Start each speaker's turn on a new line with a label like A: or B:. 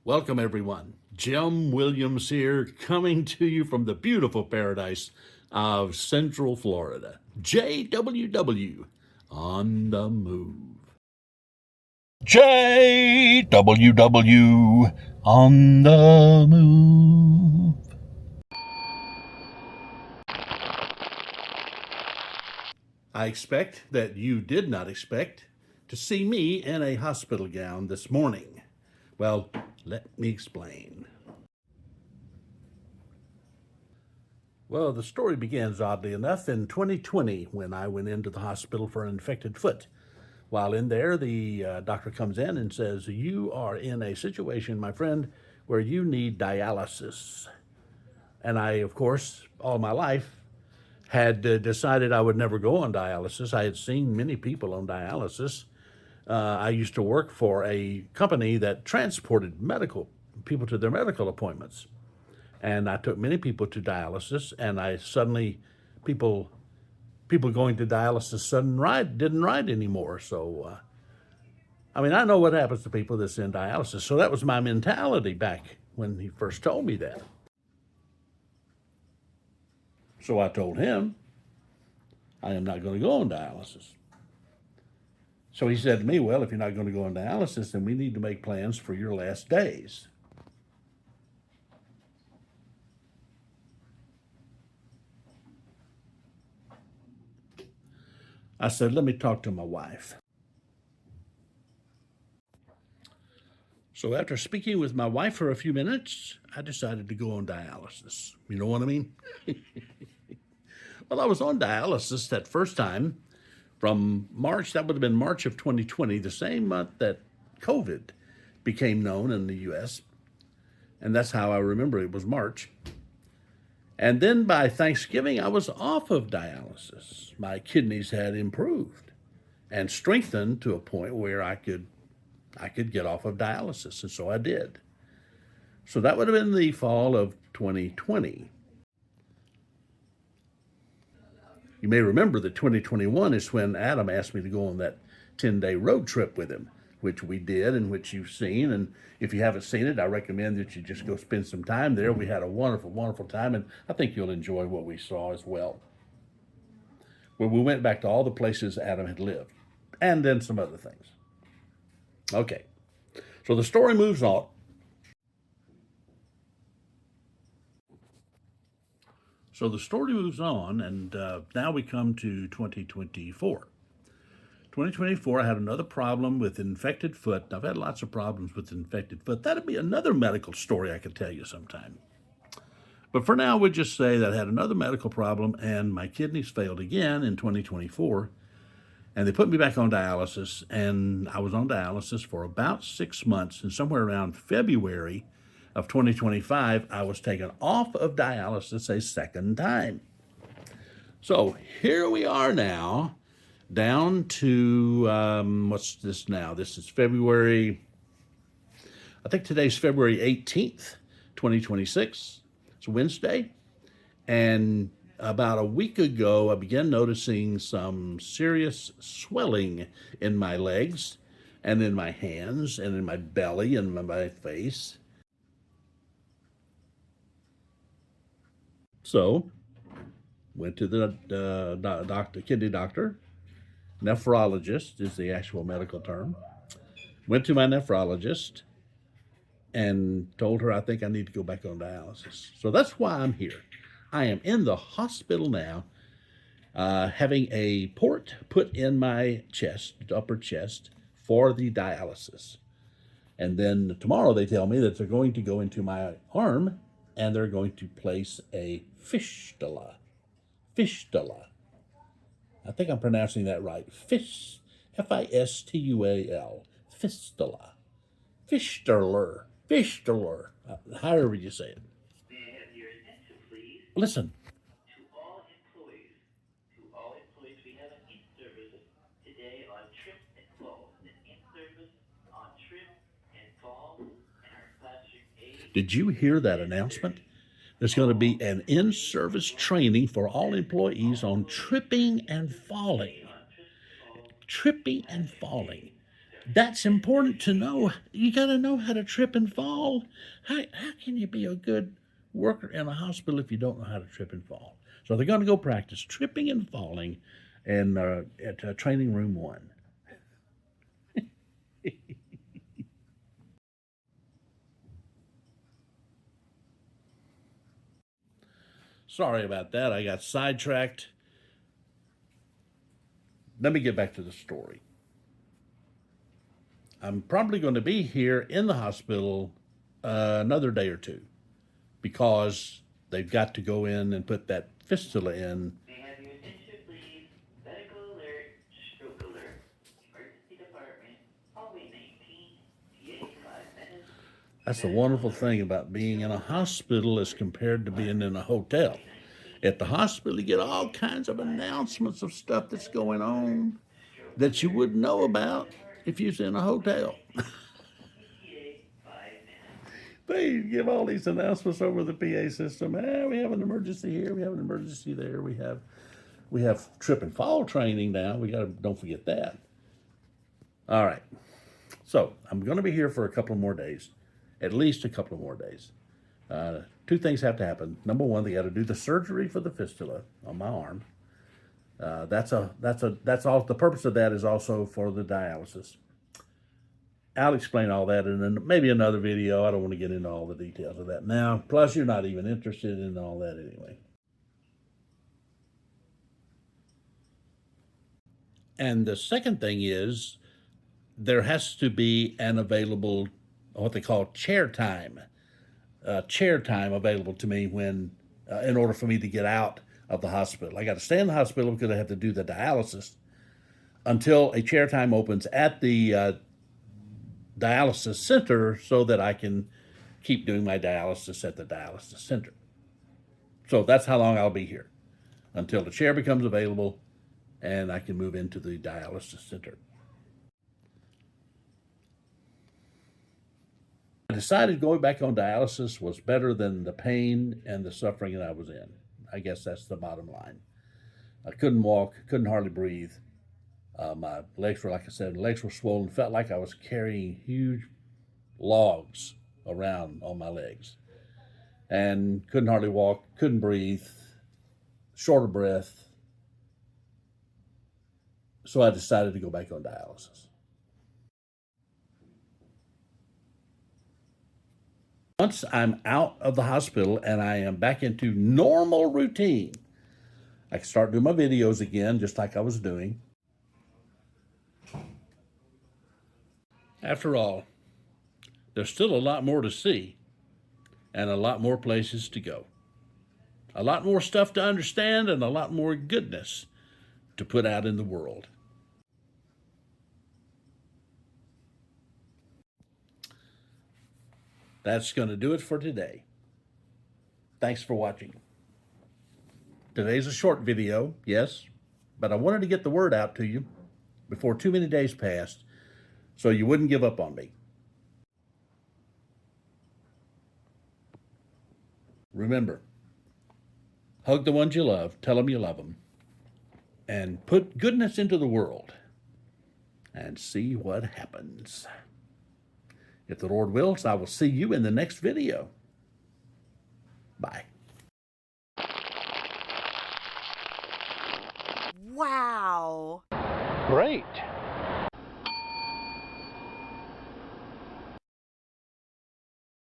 A: Welcome, everyone. Jim Williams here, coming to you from the beautiful paradise of Central Florida. JWW on the move. JWW on the move. I expect that you did not expect to see me in a hospital gown this morning. Well, let me explain. Well, the story begins, oddly enough, in 2020 when I went into the hospital for an infected foot. While in there, the doctor comes in and says, "You are in a situation, my friend, where you need dialysis." And I, of course, all my life had decided I would never go on dialysis. I had seen many people on dialysis. I used to work for a company that transported medical people to their medical appointments. And I took many people to dialysis, and I suddenly, people going to dialysis didn't ride anymore. So, I know what happens to people that's in dialysis. So that was my mentality back when he first told me that. So I told him, I am not going to go on dialysis. So he said to me, "Well, if you're not going to go on dialysis, then we need to make plans for your last days." I said, "Let me talk to my wife." So after speaking with my wife for a few minutes, I decided to go on dialysis. You know what I mean? Well, I was on dialysis that first time from March, that would have been March of 2020, the same month that COVID became known in the US. And that's how I remember it was March. And then by Thanksgiving, I was off of dialysis. My kidneys had improved and strengthened to a point where I could get off of dialysis, and so I did. So that would have been the fall of 2020. You may remember that 2021 is when Adam asked me to go on that 10-day road trip with him, which we did and which you've seen. And if you haven't seen it, I recommend that you just go spend some time there. We had a wonderful, wonderful time, and I think you'll enjoy what we saw as well. Where we went back to all the places Adam had lived, and then some other things. Okay, so the story moves on. And now we come to 2024. 2024, I had another problem with infected foot. I've had lots of problems with infected foot. That'd be another medical story I could tell you sometime. But for now, we'll just say that I had another medical problem and my kidneys failed again in 2024. And they put me back on dialysis, and I was on dialysis for about 6 months. And somewhere around February of 2025, I was taken off of dialysis a second time. So here we are now, down to, what's this now? This is February, I think today's February 18th, 2026. It's Wednesday. And about a week ago, I began noticing some serious swelling in my legs and in my hands and in my belly and in my face. So, went to the kidney doctor. Nephrologist is the actual medical term. Went to my nephrologist and told her I think I need to go back on dialysis. So that's why I'm here. I am in the hospital now, having a port put in my chest, upper chest, for the dialysis. And then tomorrow they tell me that they're going to go into my arm and they're going to place a fistula. Fistula. I think I'm pronouncing that right. F-I-S-T-U-A-L. Fistula. Fistular. Fistular. However you say it.
B: May I have your attention, please?
A: Listen.
B: To all employees, we have an in-service today on trip and fall. An in-service on trip and fall, and our classroom aid.
A: Did you hear that announcement? There's going to be an in-service training for all employees on tripping and falling. Tripping and falling. That's important to know. You got to know how to trip and fall. How can you be a good worker in a hospital if you don't know how to trip and fall? So they're going to go practice tripping and falling and at training room 1. Sorry about that. I got sidetracked. Let me get back to the story. I'm probably going to be here in the hospital another day or two because they've got to go in and put that fistula in.
B: May I have your attention, please? Medical alert, stroke alert. Emergency department, hallway 19, TA 5 minutes.
A: That's the wonderful thing about being in a hospital as compared to being in a hotel. At the hospital, you get all kinds of announcements of stuff that's going on that you wouldn't know about if you was in a hotel. They give all these announcements over the PA system. We have an emergency here. We have an emergency there. We have trip and fall training now. Don't forget that. All right. So I'm going to be here for a couple of more days, at least a couple of more days. 2 things have to happen. Number 1, they got to do the surgery for the fistula on my arm. That's all. The purpose of that is also for the dialysis. I'll explain all that in maybe another video. I don't want to get into all the details of that now. Plus, you're not even interested in all that anyway. And the second thing is there has to be an available, what they call chair time available to me when, in order for me to get out of the hospital. I got to stay in the hospital because I have to do the dialysis until a chair time opens at the dialysis center so that I can keep doing my dialysis at the dialysis center. So that's how long I'll be here, until the chair becomes available and I can move into the dialysis center. I decided going back on dialysis was better than the pain and the suffering that I was in. I guess that's the bottom line. I couldn't walk, couldn't hardly breathe. My legs were, like I said, legs were swollen. Felt like I was carrying huge logs around on my legs. And couldn't hardly walk, couldn't breathe, short of breath. So I decided to go back on dialysis. Once I'm out of the hospital and I am back into normal routine, I can start doing my videos again, just like I was doing. After all, there's still a lot more to see and a lot more places to go. A lot more stuff to understand and a lot more goodness to put out in the world. That's going to do it for today. Thanks for watching. Today's a short video, yes, but I wanted to get the word out to you before too many days passed so you wouldn't give up on me. Remember, hug the ones you love, tell them you love them, and put goodness into the world and see what happens. If the Lord wills, I will see you in the next video. Bye.
C: Wow.
A: Great.